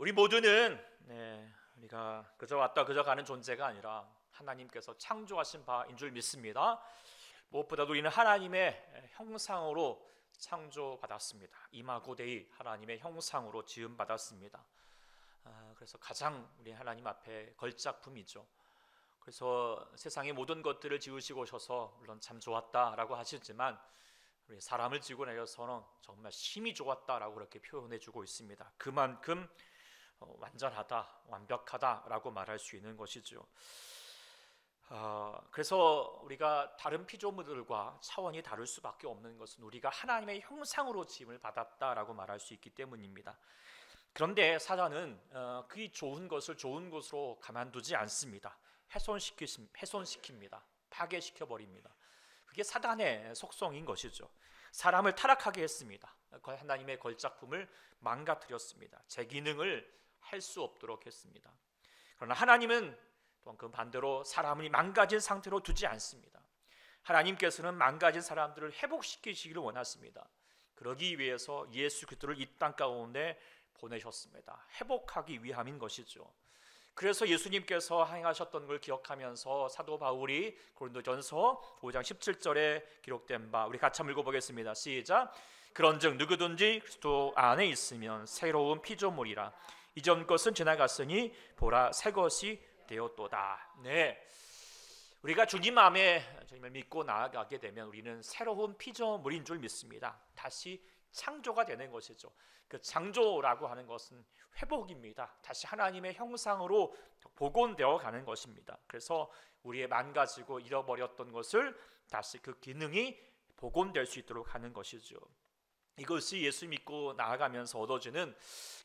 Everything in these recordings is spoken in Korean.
우리 모두는 우리가 그저 왔다 그저 가는 존재가 아니라 하나님께서 창조하신 바인 줄 믿습니다. 무엇보다도 우리는 하나님의 형상으로 창조받았습니다. 이마고데이, 하나님의 형상으로 지음받았습니다. 그래서 가장 우리 하나님 앞에 걸작품이죠. 그래서 세상의 모든 것들을 지으시고 오셔서 물론 참 좋았다라고 하시지만 우리 사람을 지고 내려서는 정말 심히 좋았다라고 그렇게 표현해주고 있습니다. 그만큼 완전하다, 완벽하다라고 말할 수 있는 것이죠. 그래서 우리가 다른 피조물들과 차원이 다를 수밖에 없는 것은 우리가 하나님의 형상으로 지음을 받았다라고 말할 수 있기 때문입니다. 그런데 사단은 그 좋은 것을 좋은 것으로 가만두지 않습니다. 훼손시킵니다. 파괴시켜버립니다. 그게 사단의 속성인 것이죠. 사람을 타락하게 했습니다. 하나님의 걸작품을 망가뜨렸습니다. 제 기능을 할 수 없도록 했습니다. 그러나 하나님은 또한 그 반대로 사람을 망가진 상태로 두지 않습니다. 하나님께서는 망가진 사람들을 회복시키시기를 원하십니다. 그러기 위해서 예수 그리스도를 이 땅 가운데 보내셨습니다. 회복하기 위함인 것이죠. 그래서 예수님께서 행하셨던 걸 기억하면서 사도 바울이 고린도전서 5장 17절에 기록된 바, 우리 같이 한번 읽어보겠습니다. 시작. 그런즉 누구든지 그리스도 안에 있으면 새로운 피조물이라. 이전 것은 지나갔으니 보라 새 것이 되었도다. 네, 우리가 주님 마음에 주님을 믿고 나아가게 되면 우리는 새로운 피조물인 줄 믿습니다. 다시 창조가 되는 것이죠. 그 창조라고 하는 것은 회복입니다. 다시 하나님의 형상으로 복원되어 가는 것입니다. 그래서 우리의 망가지고 잃어버렸던 것을 다시 그 기능이 복원될 수 있도록 하는 것이죠. 이것이 예수 믿고 나아가면서 얻어지는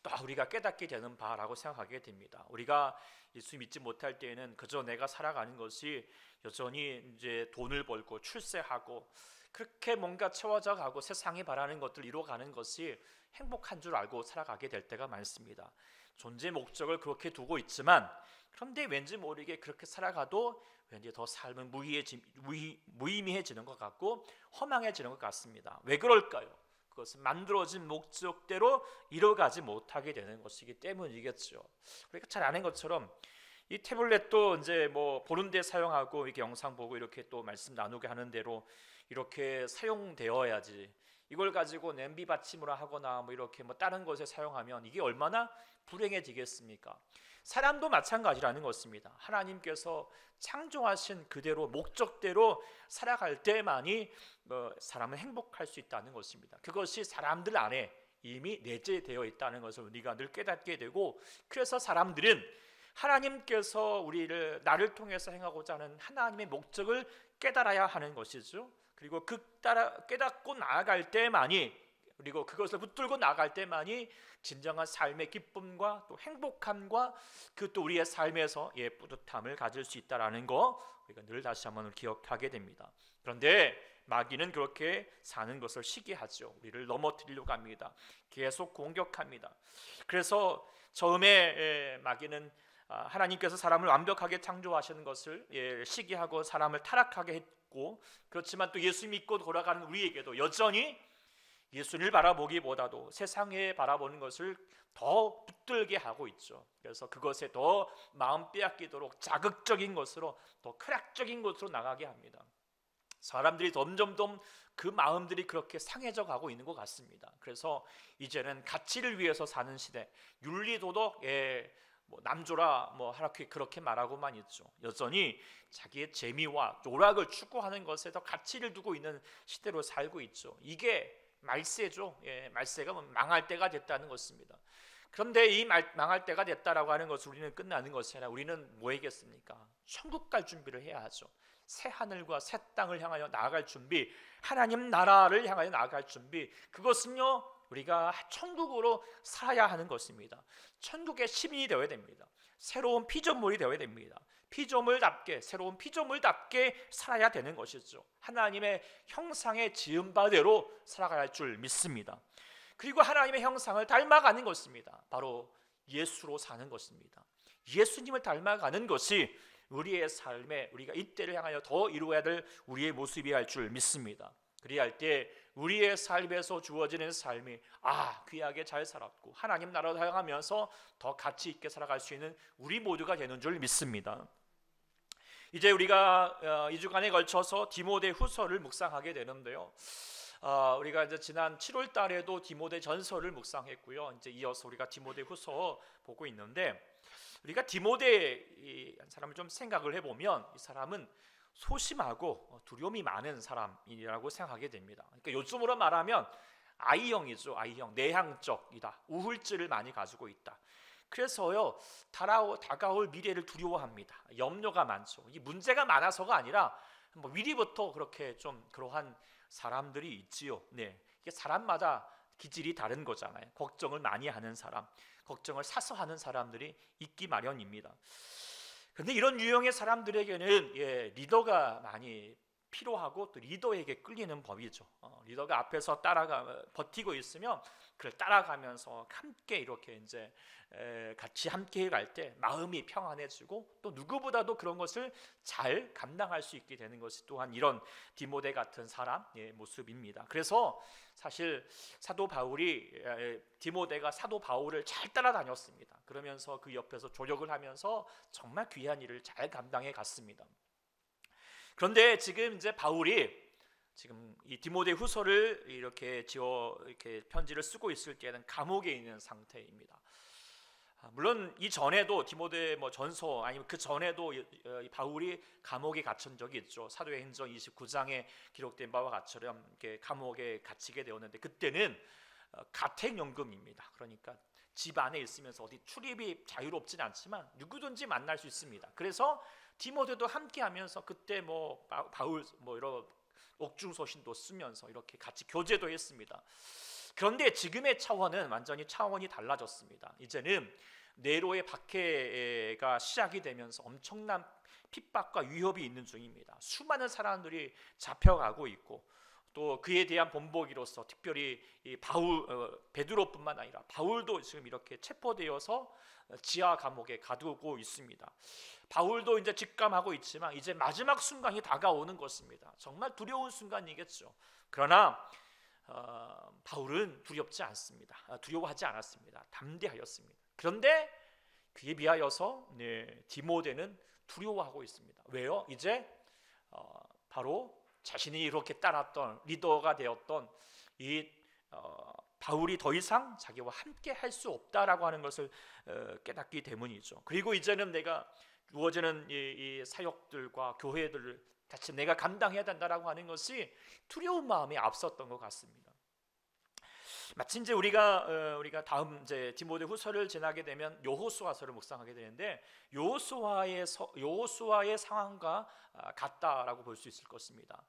또 우리가 깨닫게 되는 바라고 생각하게 됩니다. 우리가 예수 믿지 못할 때에는 그저 내가 살아가는 것이 여전히 이제 돈을 벌고 출세하고 그렇게 뭔가 채워져 가고 세상이 바라는 것들 이루어가는 것이 행복한 줄 알고 살아가게 될 때가 많습니다. 존재 목적을 그렇게 두고 있지만 그런데 왠지 모르게 그렇게 살아가도 왠지 더 삶은 무의미해지는 것 같고 허망해지는 것 같습니다. 왜 그럴까요? 그것은 만들어진 목적대로 이뤄가지 못하게 되는 것이기 때문이겠죠. 우리가 잘 아는 것처럼 이 태블릿도 이제 뭐 보는 데 사용하고 이렇게 영상 보고 이렇게 또 말씀 나누게 하는 대로 이렇게 사용되어야지, 이걸 가지고 냄비 받침으로 하거나 뭐 이렇게 뭐 다른 것에 사용하면 이게 얼마나 불행해지겠습니까? 사람도 마찬가지라는 것입니다. 하나님께서 창조하신 그대로 목적대로 살아갈 때만이 사람은 행복할 수 있다는 것입니다. 그것이 사람들 안에 이미 내재되어 있다는 것을 우리가 늘 깨닫게 되고, 그래서 사람들은 하나님께서 나를 통해서 행하고자 하는 하나님의 목적을 깨달아야 하는 것이죠. 그리고 깨닫고 나아갈 때만이, 그리고 그것을 붙들고 나아갈 때만이 진정한 삶의 기쁨과 또 행복함과 그 또 우리의 삶에서 뿌듯함을 가질 수 있다라는 거 우리가 늘 다시 한번 기억하게 됩니다. 그런데 마귀는 그렇게 사는 것을 시기하죠. 우리를 넘어뜨리려고 합니다. 계속 공격합니다. 그래서 처음에 마귀는 하나님께서 사람을 완벽하게 창조하시는 것을 시기하고 사람을 타락하게 했고, 그렇지만 또 예수 믿고 돌아가는 우리에게도 여전히 예수를 바라보기보다도 세상에 바라보는 것을 더 붙들게 하고 있죠. 그래서 그것에 더 마음 빼앗기도록 자극적인 것으로, 더 쾌락적인 것으로 나가게 합니다. 사람들이 점점점 그 마음들이 그렇게 상해져 가고 있는 것 같습니다. 그래서 이제는 가치를 위해서 사는 시대, 윤리도덕, 남조라 하락히 그렇게 말하고만 있죠. 여전히 자기의 재미와 오락을 추구하는 것에 더 가치를 두고 있는 시대로 살고 있죠. 이게 말세죠. 말세가 망할 때가 됐다는 것입니다. 그런데 이 망할 때가 됐다라고 하는 것을 우리는 끝나는 것이 아니라 우리는 뭐 하겠습니까? 천국 갈 준비를 해야 하죠. 새 하늘과 새 땅을 향하여 나아갈 준비, 하나님 나라를 향하여 나아갈 준비, 그것은요 우리가 천국으로 살아야 하는 것입니다. 천국의 시민이 되어야 됩니다. 새로운 피조물이 되어야 됩니다. 피조물답게, 새로운 피조물답게 살아야 되는 것이죠. 하나님의 형상의 지음바대로 살아갈 줄 믿습니다. 그리고 하나님의 형상을 닮아가는 것입니다. 바로 예수로 사는 것입니다. 예수님을 닮아가는 것이 우리의 삶에, 우리가 이때를 향하여 더 이루어야 될 우리의 모습이야 할 줄 믿습니다. 그리할 때 우리의 삶에서 주어지는 삶이 귀하게 잘 살았고 하나님 나라를 향하면서 더 가치 있게 살아갈 수 있는 우리 모두가 되는 줄 믿습니다. 이제 우리가 2주간에 걸쳐서 디모데 후서를 묵상하게 되는데요. 우리가 이제 지난 7월 달에도 디모데 전서를 묵상했고요. 이제 이어서 우리가 디모데 후서 보고 있는데, 우리가 디모데 한 사람을 좀 생각을 해보면 이 사람은 소심하고 두려움이 많은 사람이라고 생각하게 됩니다. 그러니까 요즘으로 말하면 I형이죠. I형, 내향적이다. 우울증을 많이 가지고 있다. 그래서요, 다가올 미래를 두려워합니다. 염려가 많죠. 이 문제가 많아서가 아니라 뭐 미리부터 그렇게 좀 그러한 사람들이 있지요. 네, 이게 사람마다 기질이 다른 거잖아요. 걱정을 많이 하는 사람, 걱정을 사서 하는 사람들이 있기 마련입니다. 그런데 이런 유형의 사람들에게는 리더가 많이 필요하고 또 리더에게 끌리는 법이죠. 리더가 앞에서 버티고 있으면 그걸 따라가면서 함께 이렇게 이제 같이 함께 갈 때 마음이 평안해지고 또 누구보다도 그런 것을 잘 감당할 수 있게 되는 것이 또한 이런 디모데 같은 사람의 모습입니다. 그래서 사실 사도 바울이 디모데가 사도 바울을 잘 따라다녔습니다. 그러면서 그 옆에서 조력을 하면서 정말 귀한 일을 잘 감당해 갔습니다. 그런데 지금 이제 바울이 지금 이 디모데 후서를 이렇게 편지를 쓰고 있을 때는 감옥에 있는 상태입니다. 물론 이 전에도 디모데 전서 아니면 그 전에도 바울이 감옥에 갇힌 적이 있죠. 사도행전 29장에 기록된 바와 같처럼 이렇게 감옥에 갇히게 되었는데 그때는 가택연금입니다. 그러니까 집 안에 있으면서 어디 출입이 자유롭진 않지만 누구든지 만날 수 있습니다. 그래서 디모데도 함께하면서 그때 바울 이런 옥중서신도 쓰면서 이렇게 같이 교제도 했습니다. 그런데 지금의 차원은 완전히 차원이 달라졌습니다. 이제는 네로의 박해가 시작이 되면서 엄청난 핍박과 위협이 있는 중입니다. 수많은 사람들이 잡혀가고 있고 또 그에 대한 본보기로서 특별히 베드로뿐만 아니라 바울도 지금 이렇게 체포되어서 지하 감옥에 가두고 있습니다. 바울도 이제 직감하고 있지만 이제 마지막 순간이 다가오는 것입니다. 정말 두려운 순간이겠죠. 그러나 바울은 두렵지 않습니다. 두려워하지 않았습니다. 담대하였습니다. 그런데 그에 비하여서 디모데는 두려워하고 있습니다. 왜요? 이제 바로 자신이 이렇게 따랐던 리더가 되었던 이 바울이 더 이상 자기와 함께 할 수 없다라고 하는 것을 깨닫기 때문이죠. 그리고 이제는 내가 주어지는 이 사역들과 교회들을 같이 내가 감당해야 된다라고 하는 것이 두려운 마음이 앞섰던 것 같습니다. 마치 이제 우리가 다음 이제 디모데 후서를 지나게 되면 여호수아서를 묵상하게 되는데 여호수아의 상황과 같다라고 볼 수 있을 것입니다.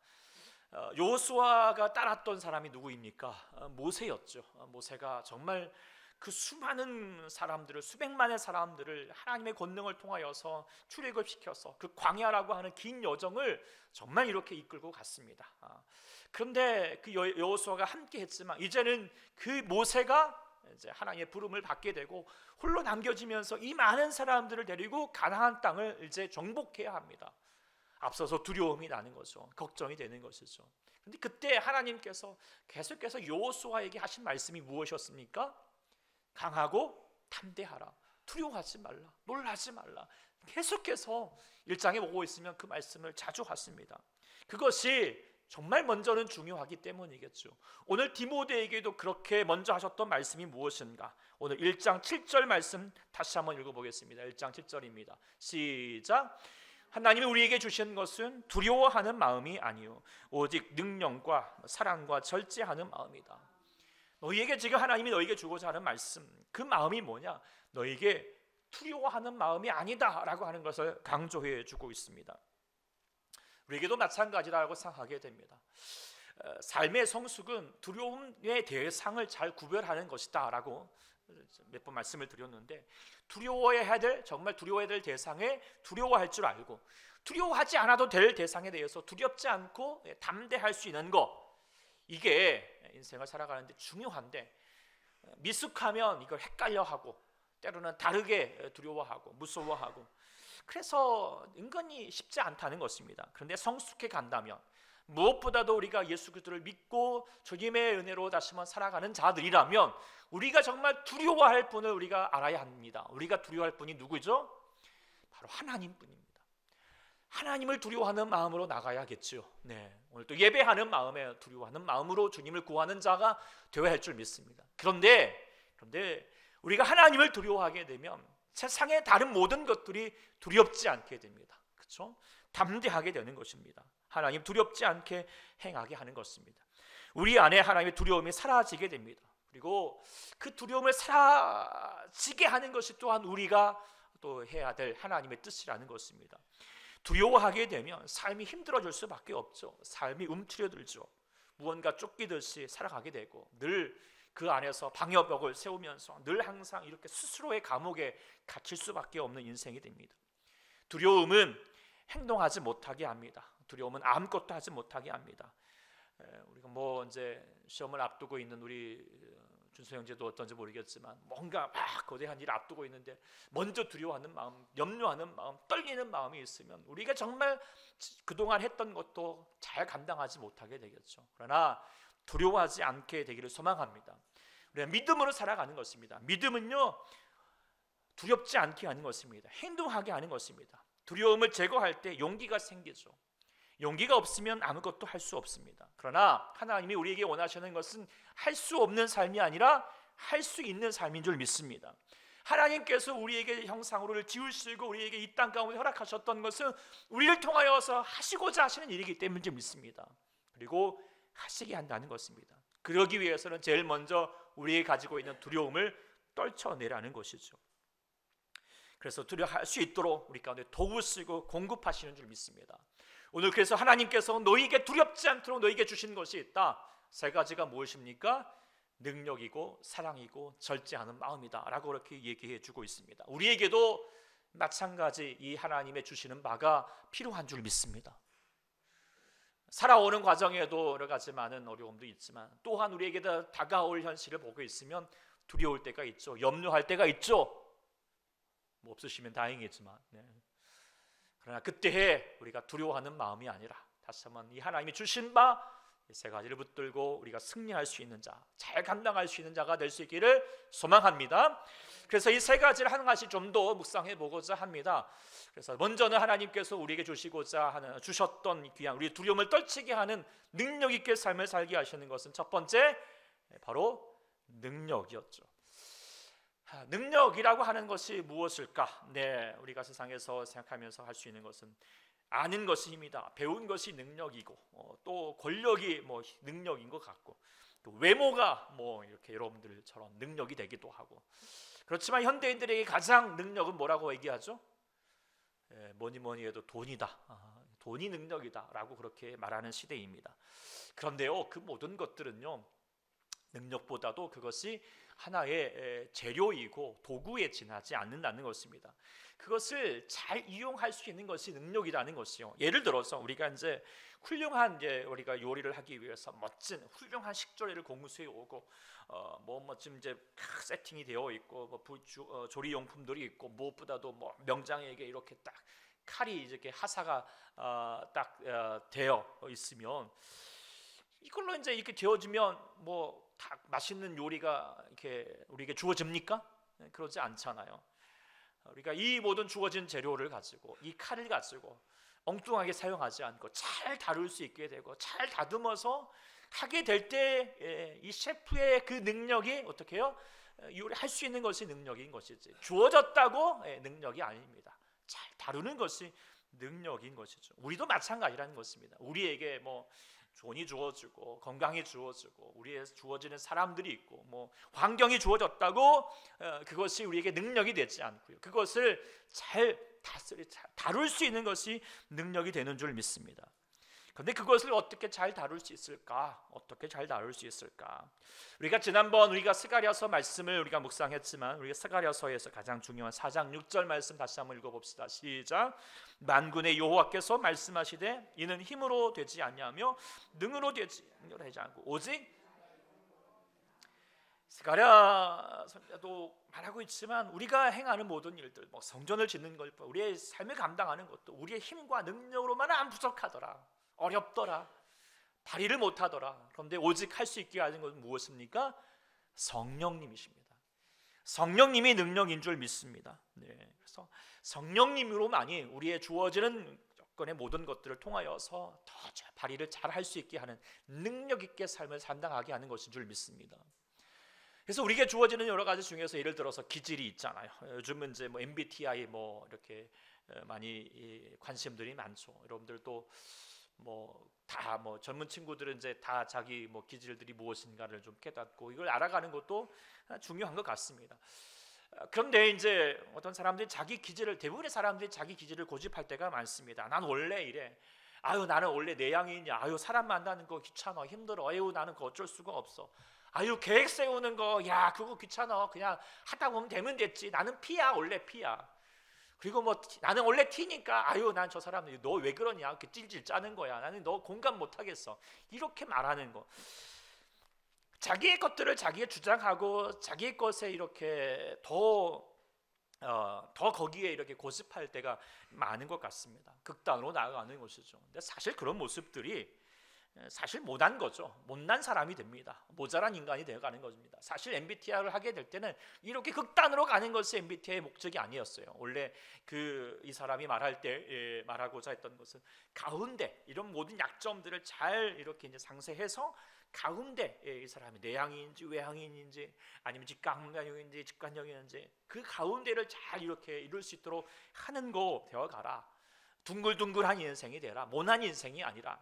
여호수아가 따랐던 사람이 누구입니까? 모세였죠. 모세가 정말 그 수많은 사람들을, 수백만의 사람들을 하나님의 권능을 통하여서 출애굽시켜서 그 광야라고 하는 긴 여정을 정말 이렇게 이끌고 갔습니다. 그런데 그 여호수아가 함께 했지만 이제는 그 모세가 이제 하나님의 부름을 받게 되고 홀로 남겨지면서 이 많은 사람들을 데리고 가나안 땅을 이제 정복해야 합니다. 앞서서 두려움이 나는 거죠. 걱정이 되는 것이죠. 그런데 그때 하나님께서 계속해서 여호수아에게 하신 말씀이 무엇이었습니까? 강하고 담대하라. 두려워하지 말라. 놀라지 말라. 계속해서 1장에 보고 있으면 그 말씀을 자주 하십니다. 그것이 정말 먼저는 중요하기 때문이겠죠. 오늘 디모데에게도 그렇게 먼저 하셨던 말씀이 무엇인가? 오늘 1장 7절 말씀 다시 한번 읽어보겠습니다. 1장 7절입니다. 시작. 하나님이 우리에게 주신 것은 두려워하는 마음이 아니요 오직 능력과 사랑과 절제하는 마음이다. 너희에게 지금 하나님이 너희에게 주고자 하는 말씀, 그 마음이 뭐냐? 너희에게 두려워하는 마음이 아니다 라고 하는 것을 강조해 주고 있습니다. 우리에게도 마찬가지라고 생각하게 됩니다. 삶의 성숙은 두려움의 대상을 잘 구별하는 것이다 라고 몇 번 말씀을 드렸는데, 정말 두려워해야 될 대상에 두려워할 줄 알고 두려워하지 않아도 될 대상에 대해서 두렵지 않고 담대할 수 있는 것, 이게 인생을 살아가는데 중요한데 미숙하면 이걸 헷갈려하고 때로는 다르게 두려워하고 무서워하고 그래서 은근히 쉽지 않다는 것입니다. 그런데 성숙해 간다면 무엇보다도 우리가 예수 그리스도를 믿고 주님의 은혜로 다시 한번 살아가는 자들이라면 우리가 정말 두려워할 분을 우리가 알아야 합니다. 우리가 두려워할 분이 누구죠? 바로 하나님뿐입니다. 하나님을 두려워하는 마음으로 나가야겠죠. 네, 오늘 또 예배하는 마음에 두려워하는 마음으로 주님을 구하는 자가 되어야 할 줄 믿습니다. 그런데 우리가 하나님을 두려워하게 되면 세상의 다른 모든 것들이 두렵지 않게 됩니다. 그렇죠? 담대하게 되는 것입니다. 하나님 두렵지 않게 행하게 하는 것입니다. 우리 안에 하나님의 두려움이 사라지게 됩니다. 그리고 그 두려움을 사라지게 하는 것이 또한 우리가 또 해야 될 하나님의 뜻이라는 것입니다. 두려워하게 되면 삶이 힘들어질 수밖에 없죠. 삶이 움츠려들죠. 무언가 쫓기듯이 살아가게 되고 늘 그 안에서 방어벽을 세우면서 늘 항상 이렇게 스스로의 감옥에 갇힐 수밖에 없는 인생이 됩니다. 두려움은 행동하지 못하게 합니다. 두려움은 아무것도 하지 못하게 합니다. 우리가 뭐 이제 시험을 앞두고 있는 우리 준수 형제도 어떤지 모르겠지만 뭔가 막 거대한 일을 앞두고 있는데 먼저 두려워하는 마음, 염려하는 마음, 떨리는 마음이 있으면 우리가 정말 그동안 했던 것도 잘 감당하지 못하게 되겠죠. 그러나 두려워하지 않게 되기를 소망합니다. 우리가 믿음으로 살아가는 것입니다. 믿음은요, 두렵지 않게 하는 것입니다. 행동하게 하는 것입니다. 두려움을 제거할 때 용기가 생기죠. 용기가 없으면 아무것도 할 수 없습니다. 그러나 하나님이 우리에게 원하시는 것은 할 수 없는 삶이 아니라 할 수 있는 삶인 줄 믿습니다. 하나님께서 우리에게 형상으로 지으시고 우리에게 이 땅 가운데 허락하셨던 것은 우리를 통하여서 하시고자 하시는 일이기 때문에 믿습니다. 그리고 하시게 한다는 것입니다. 그러기 위해서는 제일 먼저 우리가 가지고 있는 두려움을 떨쳐내라는 것이죠. 그래서 두려워할 수 있도록 우리 가운데 도구 쓰고 공급하시는 줄 믿습니다. 오늘 그래서 하나님께서 너희에게 두렵지 않도록 너희에게 주신 것이 있다. 세 가지가 무엇입니까? 능력이고 사랑이고 절제하는 마음이다 라고 그렇게 얘기해 주고 있습니다. 우리에게도 마찬가지 이 하나님의 주시는 바가 필요한 줄 믿습니다. 살아오는 과정에도 여러 가지 많은 어려움도 있지만 또한 우리에게 다가올 현실을 보고 있으면 두려울 때가 있죠. 염려할 때가 있죠. 뭐 없으시면 다행이지만 그러나 그때에 우리가 두려워하는 마음이 아니라 다시 한번 이 하나님이 주신 바 세 가지를 붙들고 우리가 승리할 수 있는 자, 잘 감당할 수 있는 자가 될 수 있기를 소망합니다. 그래서 이 세 가지를 한 가지 좀 더 묵상해 보고자 합니다. 그래서 먼저는 하나님께서 우리에게 주셨던 귀한 우리 두려움을 떨치게 하는 능력 있게 삶을 살게 하시는 것은 첫 번째 바로 능력이었죠. 능력이라고 하는 것이 무엇일까? 우리가 세상에서 생각하면서 할 수 있는 것은 아는 것이 힘이다. 배운 것이 능력이고 또 권력이 뭐 능력인 것 같고 또 외모가 뭐 이렇게 여러분들처럼 능력이 되기도 하고 그렇지만 현대인들에게 가장 능력은 뭐라고 얘기하죠? 뭐니 해도 돈이다. 돈이 능력이다라고 그렇게 말하는 시대입니다. 그런데요, 그 모든 것들은요 능력보다도 그것이 하나의 재료이고 도구에 지나지 않는다는 것입니다. 그것을 잘 이용할 수 있는 것이 능력이라는 것이요. 예를 들어서 우리가 이제 훌륭한 우리가 요리를 하기 위해서 멋진 훌륭한 식조리를 공수해 오고 지금 이제 세팅이 되어 있고 조리 용품들이 있고 무엇보다도 뭐 명장에게 이렇게 딱 칼이 이렇게 하사가 딱 되어 있으면 이걸로 이제 이렇게 되어지면 뭐 다 맛있는 요리가 이렇게 우리에게 주어집니까? 그러지 않잖아요. 우리가 이 모든 주어진 재료를 가지고 이 칼을 가지고 엉뚱하게 사용하지 않고 잘 다룰 수 있게 되고 잘 다듬어서 하게 될 때 이 셰프의 그 능력이 어떻게 해요? 요리할 수 있는 것이 능력인 것이지 주어졌다고 능력이 아닙니다. 잘 다루는 것이 능력인 것이죠. 우리도 마찬가지라는 것입니다. 우리에게 뭐 돈이 주어지고 건강이 주어지고 우리에 주어지는 사람들이 있고 뭐 환경이 주어졌다고 그것이 우리에게 능력이 되지 않고요. 그것을 잘 다룰 수 있는 것이 능력이 되는 줄 믿습니다. 그런데 그것을 어떻게 잘 다룰 수 있을까? 어떻게 잘 다룰 수 있을까? 우리가 지난번 우리가 스가랴서 말씀을 우리가 묵상했지만 우리가 스가랴서에서 가장 중요한 4장 6절 말씀 다시 한번 읽어봅시다. 시작. 만군의 여호와께서 말씀하시되 이는 힘으로 되지 아니하며 능으로 되지 않고 오직 스가랴 선지자도 말하고 있지만 우리가 행하는 모든 일들 뭐 성전을 짓는 것 우리의 삶을 감당하는 것도 우리의 힘과 능력으로만은 안 부족하더라. 어렵더라. 다리를 못하더라. 그런데 오직 할 수 있게 하는 것은 무엇입니까? 성령님이십니다. 성령님이 능력인 줄 믿습니다. 네, 그래서 성령님으로만이 우리의 주어지는 여건의 모든 것들을 통하여서 더 발휘를 잘 할 수 있게 하는 능력 있게 삶을 감당하게 하는 것인 줄 믿습니다. 그래서 우리에게 주어지는 여러 가지 중에서 예를 들어서 기질이 있잖아요. 요즘은 이제 뭐 MBTI 뭐 이렇게 많이 관심들이 많죠. 여러분들도 뭐 다 뭐 젊은 친구들은 이제 다 자기 뭐 기질들이 무엇인가를 좀 깨닫고 이걸 알아가는 것도 중요한 것 같습니다. 그런데 이제 어떤 사람들이 대부분의 사람들이 자기 기질을 고집할 때가 많습니다. 난 원래 이래. 아유 나는 원래 내향인이야. 아유 사람 만나는 거 귀찮아 힘들어. 아유 나는 그거 어쩔 수가 없어. 아유 계획 세우는 거 야 그거 귀찮아. 그냥 하다 보면 되면 됐지. 나는 P야 원래 P야. 그리고 뭐 나는 원래 T니까 아유 난 저 사람 너 왜 그러냐 이렇게 찔찔 짜는 거야. 나는 너 공감 못 하겠어. 이렇게 말하는 거. 자기의 것들을 자기가 주장하고 자기의 것에 이렇게 더 거기에 이렇게 고집할 때가 많은 것 같습니다. 극단으로 나아가는 것이죠. 근데 사실 그런 모습들이 사실 못한 거죠. 못난 사람이 됩니다. 모자란 인간이 되어가는 것입니다. 사실 MBTI를 하게 될 때는 이렇게 극단으로 가는 것이 MBTI의 목적이 아니었어요. 원래 이 사람이 말할 때 말하고자 했던 것은 가운데 이런 모든 약점들을 잘 이렇게 이제 상세해서 가운데 이 사람이 내향인인지 외향인인지 아니면 직관형인지 직관형인지 그 가운데를 잘 이렇게 이룰 수 있도록 하는 거 되어가라. 둥글둥글한 인생이 되라. 모난 인생이 아니라.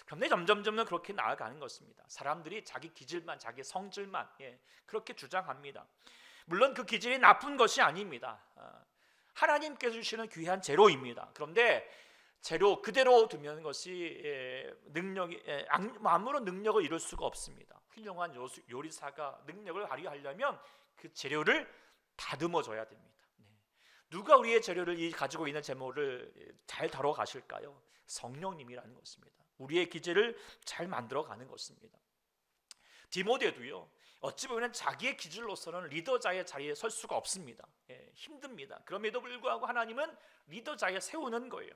그런데 점점 그렇게 나아가는 것입니다. 사람들이 자기 기질만 자기 성질만 그렇게 주장합니다. 물론 그 기질이 나쁜 것이 아닙니다. 하나님께서 주시는 귀한 재료입니다. 그런데 재료 그대로 두면 것이 아무런 능력을 이룰 수가 없습니다. 훌륭한 요리사가 능력을 발휘하려면 그 재료를 다듬어 줘야 됩니다. 누가 우리의 재료를 가지고 있는 재료를 잘 다뤄 가실까요? 성령님이라는 것입니다. 우리의 기질을 잘 만들어가는 것입니다. 디모데도요. 어찌 보면 자기의 기질로서는 리더자의 자리에 설 수가 없습니다. 힘듭니다. 그럼에도 불구하고 하나님은 리더자에 세우는 거예요.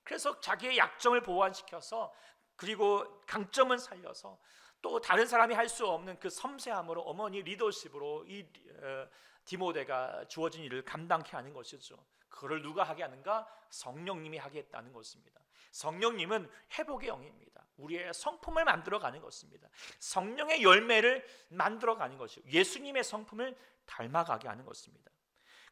그래서 자기의 약점을 보완시켜서 그리고 강점은 살려서 또 다른 사람이 할 수 없는 그 섬세함으로 어머니 리더십으로 이 디모데가 주어진 일을 감당케 하는 것이죠. 그걸 누가 하게 하는가? 성령님이 하겠다는 것입니다. 성령님은 회복의 영입니다. 우리의 성품을 만들어가는 것입니다. 성령의 열매를 만들어가는 것이요 예수님의 성품을 닮아가게 하는 것입니다.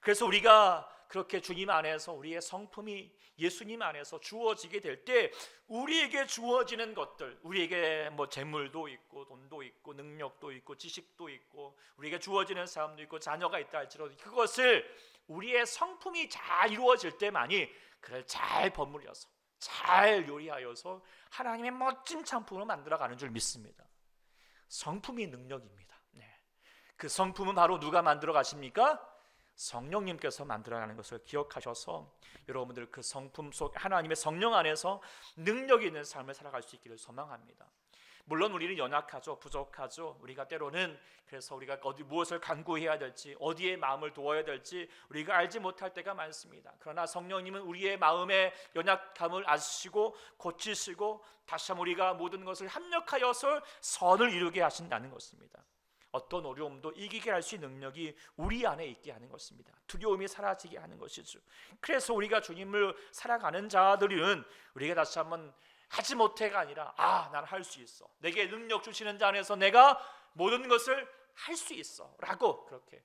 그래서 우리가 그렇게 주님 안에서 우리의 성품이 예수님 안에서 주어지게 될 때 우리에게 주어지는 것들, 우리에게 뭐 재물도 있고 돈도 있고 능력도 있고 지식도 있고 우리에게 주어지는 사람도 있고 자녀가 있다 할지라도 그것을 우리의 성품이 잘 이루어질 때만이 그를 잘 버무려서 잘 요리하여서 하나님의 멋진 창품으로 만들어가는 줄 믿습니다. 성품이 능력입니다. 그 성품은 바로 누가 만들어 가십니까? 성령님께서 만들어가는 것을 기억하셔서 여러분들 그 성품 속 하나님의 성령 안에서 능력 있는 삶을 살아갈 수 있기를 소망합니다. 물론 우리는 연약하죠, 부족하죠. 우리가 때로는 그래서 우리가 무엇을 간구해야 될지 어디에 마음을 두어야 될지 우리가 알지 못할 때가 많습니다. 그러나 성령님은 우리의 마음의 연약함을 아시고 고치시고 다시 한번 우리가 모든 것을 합력하여서 선을 이루게 하신다는 것입니다. 어떤 어려움도 이기게 할 수 있는 능력이 우리 안에 있게 하는 것입니다. 두려움이 사라지게 하는 것이죠. 그래서 우리가 주님을 살아가는 자들은 우리가 다시 한번 하지 못해가 아니라 난 할 수 있어. 내게 능력 주시는 자 안에서 내가 모든 것을 할 수 있어 라고 그렇게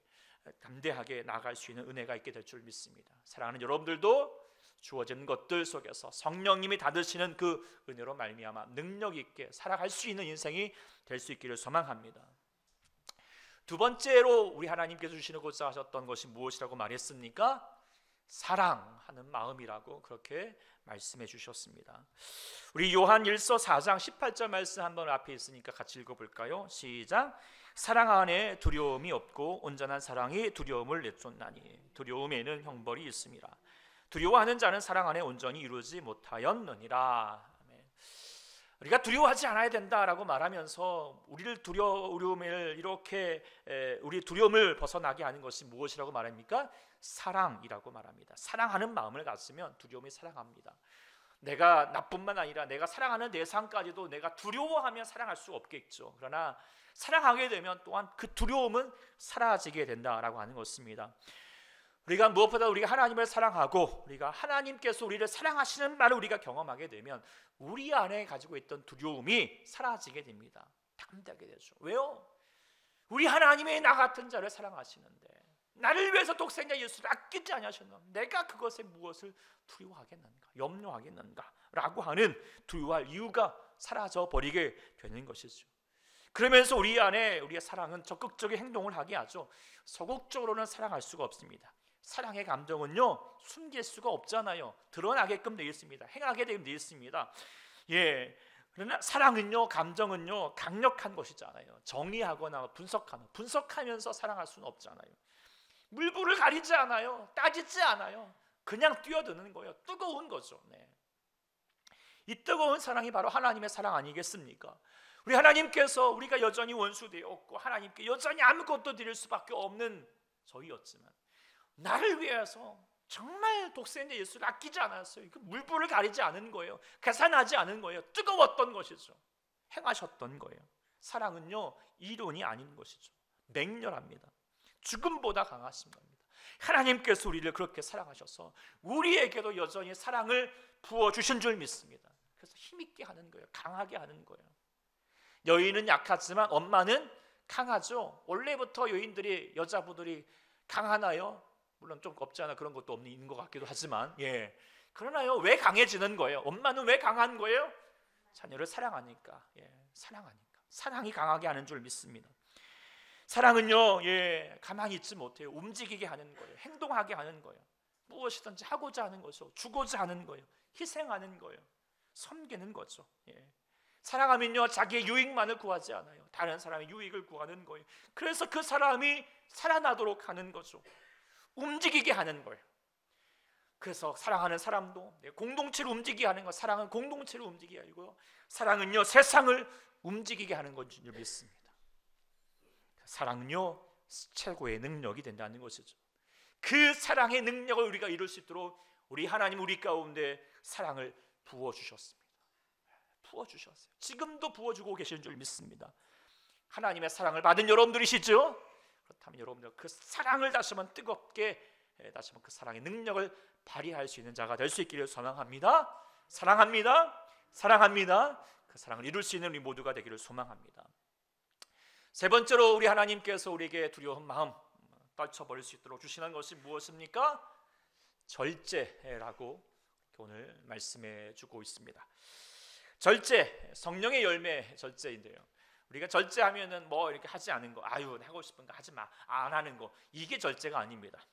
담대하게 나아갈 수 있는 은혜가 있게 될 줄 믿습니다. 사랑하는 여러분들도 주어진 것들 속에서 성령님이 다드시는 그 은혜로 말미암아 능력 있게 살아갈 수 있는 인생이 될 수 있기를 소망합니다. 두 번째로 우리 하나님께서 주시고자 하셨던 것이 무엇이라고 말했습니까? 사랑하는 마음이라고 그렇게 말씀해 주셨습니다. 우리 요한 1서 4장 18절 말씀 한번 앞에 있으니까 같이 읽어볼까요? 시작. 사랑 안에 두려움이 없고 온전한 사랑이 두려움을 내쫓나니 두려움에는 형벌이 있음이라. 두려워하는 자는 사랑 안에 온전히 이루지 못하였느니라. 우리가 두려워하지 않아야 된다라고 말하면서 우리를 두려움을 이렇게 우리 두려움을 벗어나게 하는 것이 무엇이라고 말합니까? 사랑이라고 말합니다. 사랑하는 마음을 갖으면 두려움이 사랑합니다. 내가 나뿐만 아니라 내가 사랑하는 대상까지도 내가 두려워하면 사랑할 수 없겠죠. 그러나 사랑하게 되면 또한 그 두려움은 사라지게 된다라고 하는 것입니다. 우리가 무엇보다 우리가 하나님을 사랑하고 우리가 하나님께서 우리를 사랑하시는 말을 우리가 경험하게 되면 우리 안에 가지고 있던 두려움이 사라지게 됩니다. 담대하게 되죠. 왜요? 우리 하나님이 나 같은 자를 사랑하시는데 나를 위해서 독생자 예수를 아끼지 아니하셨나? 내가 그것에 무엇을 두려워하겠는가? 염려하겠는가? 라고 하는 두려워할 이유가 사라져 버리게 되는 것이죠. 그러면서 우리 안에 우리의 사랑은 적극적인 행동을 하게 하죠. 소극적으로는 사랑할 수가 없습니다. 사랑의 감정은요 숨길 수가 없잖아요. 드러나게끔 되어 있습니다. 행하게 되어 있습니다. 그러나 사랑은요, 감정은요 강력한 것이잖아요. 정의하거나 분석하면서 사랑할 수는 없잖아요. 물불을 가리지 않아요. 따지지 않아요. 그냥 뛰어드는 거예요. 뜨거운 거죠. 이 뜨거운 사랑이 바로 하나님의 사랑 아니겠습니까? 우리 하나님께서 우리가 여전히 원수되었고 하나님께 여전히 아무것도 드릴 수밖에 없는 저희였지만 나를 위해서 정말 독생자 예수를 아끼지 않았어요. 물불을 가리지 않은 거예요. 계산하지 않은 거예요. 뜨거웠던 것이죠. 행하셨던 거예요. 사랑은요 이론이 아닌 것이죠. 맹렬합니다. 죽음보다 강하신 겁니다. 하나님께서 우리를 그렇게 사랑하셔서 우리에게도 여전히 사랑을 부어주신 줄 믿습니다. 그래서 힘있게 하는 거예요. 강하게 하는 거예요. 여인은 약하지만 엄마는 강하죠. 원래부터 여자분들이 강하나요? 물론 좀 없지 않아 그런 것도 있는 것 같기도 하지만 그러나요 왜 강해지는 거예요? 엄마는 왜 강한 거예요? 자녀를 사랑하니까. 사랑하니까. 사랑이 강하게 하는 줄 믿습니다. 사랑은요 가만히 있지 못해요. 움직이게 하는 거예요. 행동하게 하는 거예요. 무엇이든지 하고자 하는 것이죠. 주고자 하는 거예요. 희생하는 거예요. 섬기는 거죠. 사랑하면요 자기의 유익만을 구하지 않아요. 다른 사람의 유익을 구하는 거예요. 그래서 그 사람이 살아나도록 하는 거죠. 움직이게 하는 거예요. 그래서 사랑하는 사람도 공동체를 움직이게 하는 거. 사랑은 공동체를 움직이게 하고요. 사랑은요 세상을 움직이게 하는 것인 줄 믿습니다. 사랑은요 최고의 능력이 된다는 것이죠. 그 사랑의 능력을 우리가 이룰 수 있도록 우리 하나님 우리 가운데 사랑을 부어주셨습니다. 부어주셨어요. 지금도 부어주고 계시는 줄 믿습니다. 하나님의 사랑을 받은 여러분들이시죠? 그렇다면 여러분들 그 사랑을 다시 한번 뜨겁게 다시 한번 그 사랑의 능력을 발휘할 수 있는 자가 될 수 있기를 소망합니다. 사랑합니다. 사랑합니다. 그 사랑을 이룰 수 있는 우리 모두가 되기를 소망합니다. 세 번째로 우리 하나님께서 우리에게 두려운 마음 떨쳐버릴 수 있도록 주시는 것이 무엇입니까? 절제라고 오늘 말씀해 주고 있습니다. 절제, 성령의 열매 절제인데요. 우리가 절제하면은 뭐 이렇게 하지 않은 거, 하고 싶은 거 하지 마, 안 하는 거, 이게 절제가 아닙니다.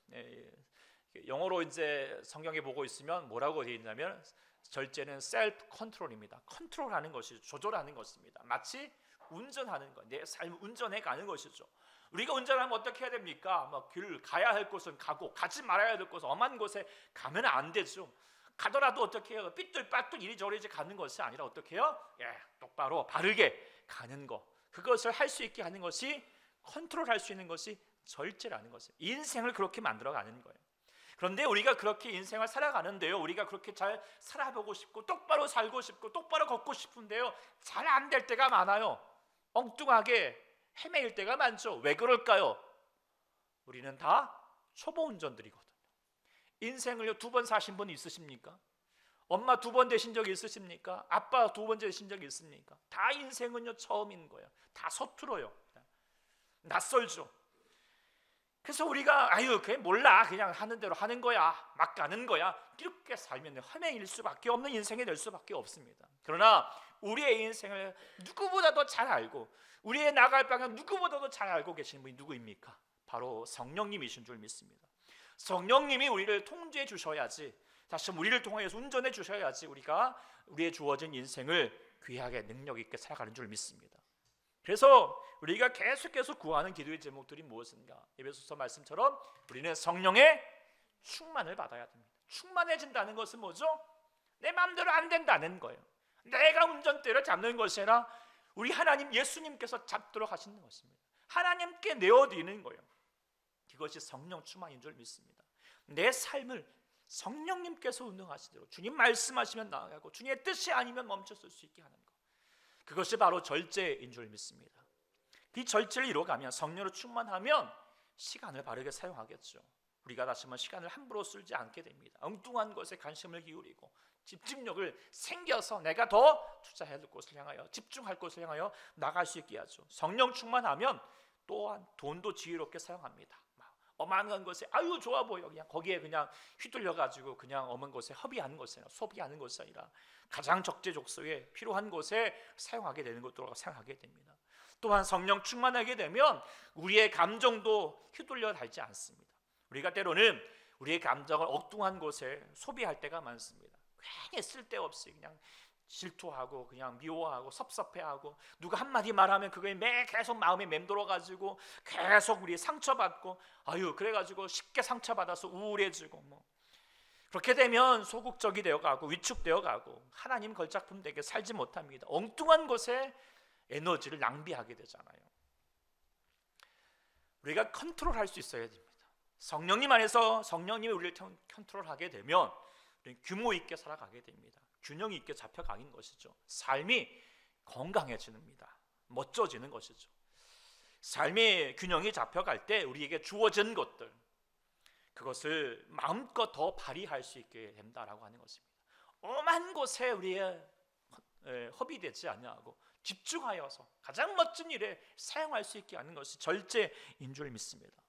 영어로 이제 성경에 보고 있으면 뭐라고 되어 있냐면 절제는 셀프 컨트롤입니다. 컨트롤하는 것이 조절하는 것입니다. 마치 운전하는 것, 내 삶을 운전해 가는 것이죠. 우리가 운전하면 어떻게 해야 됩니까? 길 가야 할 곳은 가고 가지 말아야 될 곳은 엄한 곳에 가면 안 되죠. 가더라도 어떻게 해요? 삐뚤빠뚤 이리저리 가는 것이 아니라 어떻게 해요? 똑바로 바르게 가는 것, 그것을 할 수 있게 하는 것이 컨트롤할 수 있는 것이 절제라는 것이에요. 인생을 그렇게 만들어가는 거예요. 그런데 우리가 그렇게 인생을 살아가는데요, 우리가 그렇게 잘 살아보고 싶고 똑바로 살고 싶고 똑바로 걷고 싶은데요, 잘 안 될 때가 많아요. 엉뚱하게 헤매일 때가 많죠. 왜 그럴까요? 우리는 다 초보 운전들이거든요. 인생을 2번 사신 분 있으십니까? 엄마 2번 되신 적이 있으십니까? 아빠 2번 되신 적이 있습니까? 다 인생은요 처음인 거예요. 다 서툴어요. 낯설죠. 그래서 우리가 그게 몰라, 그냥 하는 대로 하는 거야, 막 가는 거야, 이렇게 살면 헤매일 수밖에 없는 인생이 될 수밖에 없습니다. 그러나 우리의 인생을 누구보다도 잘 알고 우리의 나갈 방향 누구보다도 잘 알고 계시는 분이 누구입니까? 바로 성령님이신 줄 믿습니다. 성령님이 우리를 통제해 주셔야지, 다시 우리를 통해서 운전해 주셔야지 우리가 우리의 주어진 인생을 귀하게 능력 있게 살아가는 줄 믿습니다. 그래서 우리가 계속해서 구하는 기도의 제목들이 무엇인가? 에베소서 말씀처럼 우리는 성령의 충만을 받아야 됩니다. 충만해진다는 것은 뭐죠? 내 마음대로 안 된다는 거예요. 내가 운전대를 잡는 것이 아니라 우리 하나님 예수님께서 잡도록 하시는 것입니다. 하나님께 내어드리는 거예요. 그것이 성령 충만인 줄 믿습니다. 내 삶을 성령님께서 운동하신 대로 주님 말씀하시면 나아가고 주님의 뜻이 아니면 멈췄을 수 있게 하는 것, 그것이 바로 절제인 줄 믿습니다. 이 절제를 이루어가면, 성령으로 충만하면 시간을 바르게 사용하겠죠. 우리가 다시 한번 시간을 함부로 쓰지 않게 됩니다. 엉뚱한 것에 관심을 기울이고 집중력을 생겨서 내가 더 투자해야 될 곳을 향하여, 집중할 곳을 향하여 나갈 수 있게 하죠. 성령 충만하면 또한 돈도 지혜롭게 사용합니다. 어마어마한 것에 아유 좋아 보여, 그냥 거기에 그냥 휘둘려 가지고 그냥 어머한 것에 허비하는 것이 아니라, 소비하는 것이 아니라 가장 적재적소에 필요한 곳에 사용하게 되는 것으로 생각하게 됩니다. 또한 성령 충만하게 되면 우리의 감정도 휘둘려 달지 않습니다. 우리가 때로는 우리의 감정을 엉뚱한 곳에 소비할 때가 많습니다. 괜히 쓸데없이 그냥 질투하고 그냥 미워하고 섭섭해하고, 누가 한마디 말하면 그거에 계속 마음에 맴돌아가지고 계속 우리 상처받고, 아유 그래가지고 쉽게 상처받아서 우울해지고, 그렇게 되면 소극적이 되어가고 위축되어가고 하나님 걸작품 되게 살지 못합니다. 엉뚱한 곳에 에너지를 낭비하게 되잖아요. 우리가 컨트롤할 수 있어야 됩니다. 성령님 안에서 성령님이 우리를 컨트롤하게 되면 우리는 규모 있게 살아가게 됩니다. 균형이 있게 잡혀가는 것이죠. 삶이 건강해집니다. 멋져지는 것이죠. 삶의 균형이 잡혀갈 때 우리에게 주어진 것들, 그것을 마음껏 더 발휘할 수 있게 된다라고 하는 것입니다. 엄한 곳에 우리의 허비되지 아니하고 집중하여서 가장 멋진 일에 사용할 수 있게 하는 것이 절제인 줄 믿습니다.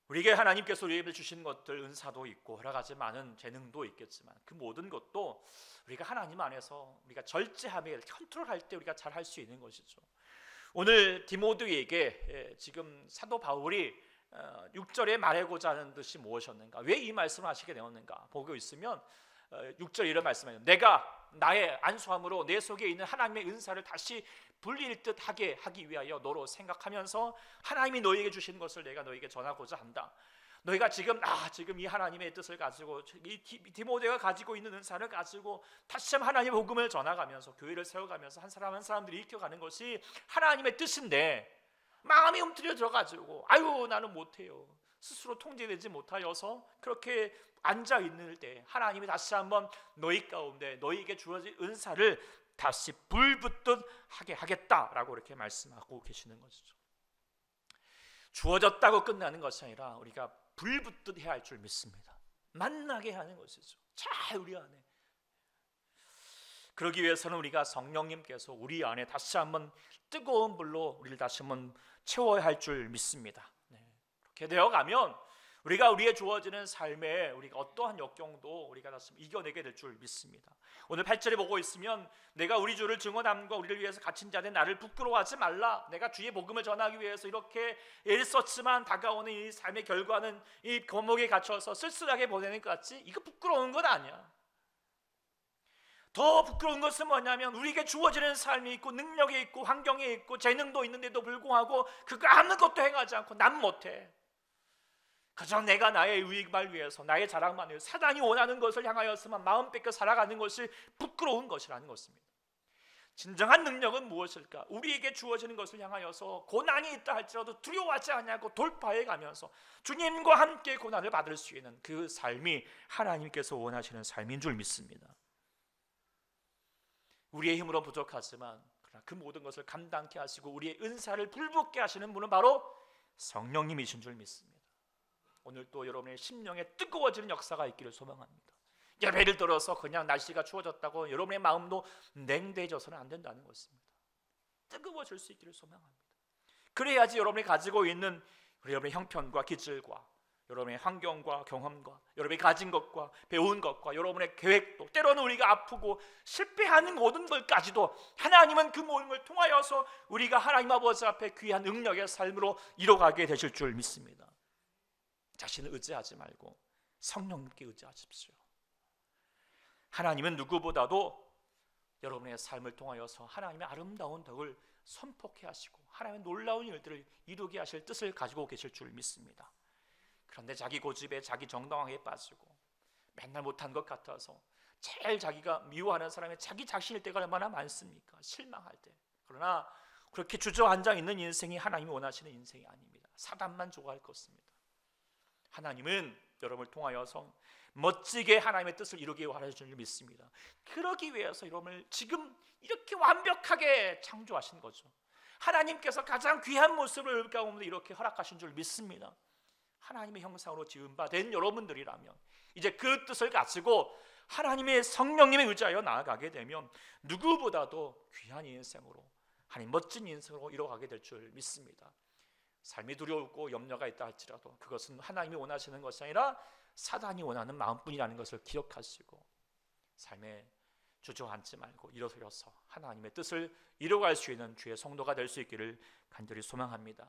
우리에게 하나님께서 우리에게 주신 것들, 은사도 있고 여러 가지 많은 재능도 있겠지만 그 모든 것도 우리가 하나님 안에서 우리가 절제하며 컨트롤할 때 우리가 잘 할 수 있는 것이죠. 오늘 디모데에게 지금 사도 바울이 6절에 말하고자 하는 뜻이 무엇이었는가, 왜 이 말씀을 하시게 되었는가 보고 있으면 6절 이런 말씀이에요. 내가 나의 안수함으로 내 속에 있는 하나님의 은사를 다시 불릴 듯 하게 하기 위하여 너로 생각하면서 하나님이 너희에게 주신 것을 내가 너희에게 전하고자 한다. 너희가 지금 이 하나님의 뜻을 가지고 이 디모데가 가지고 있는 은사를 가지고 다시 한번 하나님의 복음을 전해가면서 교회를 세워가면서 한 사람 한 사람들이 익혀가는 것이 하나님의 뜻인데, 마음이 움츠려 가지고 아유 나는 못해요, 스스로 통제되지 못하여서 그렇게 앉아 있는 때 하나님이 다시 한번 너희 가운데 너희에게 주어진 은사를 다시 불붙듯 하게 하겠다라고 이렇게 말씀하고 계시는 것이죠. 주어졌다고 끝나는 것이 아니라 우리가 불붙듯 해야 할 줄 믿습니다. 만나게 하는 것이죠. 잘 우리 안에. 그러기 위해서는 우리가 성령님께서 우리 안에 다시 한번 뜨거운 불로 우리를 다시 한번 채워야 할 줄 믿습니다. 그렇게 되어가면 우리가 우리의 주어지는 삶에 우리가 어떠한 역경도 우리가 다시 이겨내게 될 줄 믿습니다. 오늘 8절에 보고 있으면 내가 우리 주를 증언함과 우리를 위해서 갇힌 자된 나를 부끄러워하지 말라. 내가 주의 복음을 전하기 위해서 이렇게 애썼지만 다가오는 이 삶의 결과는 이 감옥에 갇혀서 쓸쓸하게 보내는 것 같지? 이거 부끄러운 건 아니야. 더 부끄러운 것은 뭐냐면 우리에게 주어지는 삶이 있고 능력이 있고 환경이 있고 재능도 있는데도 불구하고 그거 아무것도 행하지 않고 난 못해, 그저 내가 나의 유익만 위해서 나의 자랑만 위해서 사단이 원하는 것을 향하여서만 마음 뺏겨 살아가는 것이 부끄러운 것이라는 것입니다. 진정한 능력은 무엇일까? 우리에게 주어지는 것을 향하여서 고난이 있다 할지라도 두려워하지 않냐고 돌파해 가면서 주님과 함께 고난을 받을 수 있는 그 삶이 하나님께서 원하시는 삶인 줄 믿습니다. 우리의 힘으로 부족하지만 그러나 그 모든 것을 감당케 하시고 우리의 은사를 불붙게 하시는 분은 바로 성령님이신 줄 믿습니다. 오늘 또 여러분의 심령에 뜨거워지는 역사가 있기를 소망합니다. 예배를 들어서 그냥 날씨가 추워졌다고 여러분의 마음도 냉대해져서는 안 된다는 것입니다. 뜨거워질 수 있기를 소망합니다. 그래야지 여러분이 가지고 있는 여러분의 형편과 기질과 여러분의 환경과 경험과 여러분이 가진 것과 배운 것과 여러분의 계획도, 때로는 우리가 아프고 실패하는 모든 것까지도 하나님은 그 모든 걸 통하여서 우리가 하나님 아버지 앞에 귀한 능력의 삶으로 이뤄가게 되실 줄 믿습니다. 자신을 의지하지 말고 성령님께 의지하십시오. 하나님은 누구보다도 여러분의 삶을 통하여서 하나님의 아름다운 덕을 선포케 하시고 하나님의 놀라운 일들을 이루게 하실 뜻을 가지고 계실 줄 믿습니다. 그런데 자기 고집에 자기 정당함에 빠지고 맨날 못한 것 같아서 제일 자기가 미워하는 사람이 자기 자신일 때가 얼마나 많습니까? 실망할 때. 그러나 그렇게 주저앉아 있는 인생이 하나님이 원하시는 인생이 아닙니다. 사단만 좋아할 것입니다. 하나님은 여러분을 통하여서 멋지게 하나님의 뜻을 이루기 원하시는 줄 믿습니다. 그러기 위해서 여러분을 지금 이렇게 완벽하게 창조하신 거죠. 하나님께서 가장 귀한 모습을 여러분 가운데 이렇게 허락하신 줄 믿습니다. 하나님의 형상으로 지은 바 된 여러분들이라면 이제 그 뜻을 가지고 하나님의 성령님에 의지하여 나아가게 되면 누구보다도 귀한 인생으로, 하나님 멋진 인생으로 이뤄가게 될 줄 믿습니다. 삶이 두려우고 염려가 있다 할지라도 그것은 하나님이 원하시는 것이 아니라 사단이 원하는 마음뿐이라는 것을 기억하시고 삶에 주저앉지 말고 일어서서 하나님의 뜻을 이루어갈 수 있는 주의 성도가 될 수 있기를 간절히 소망합니다.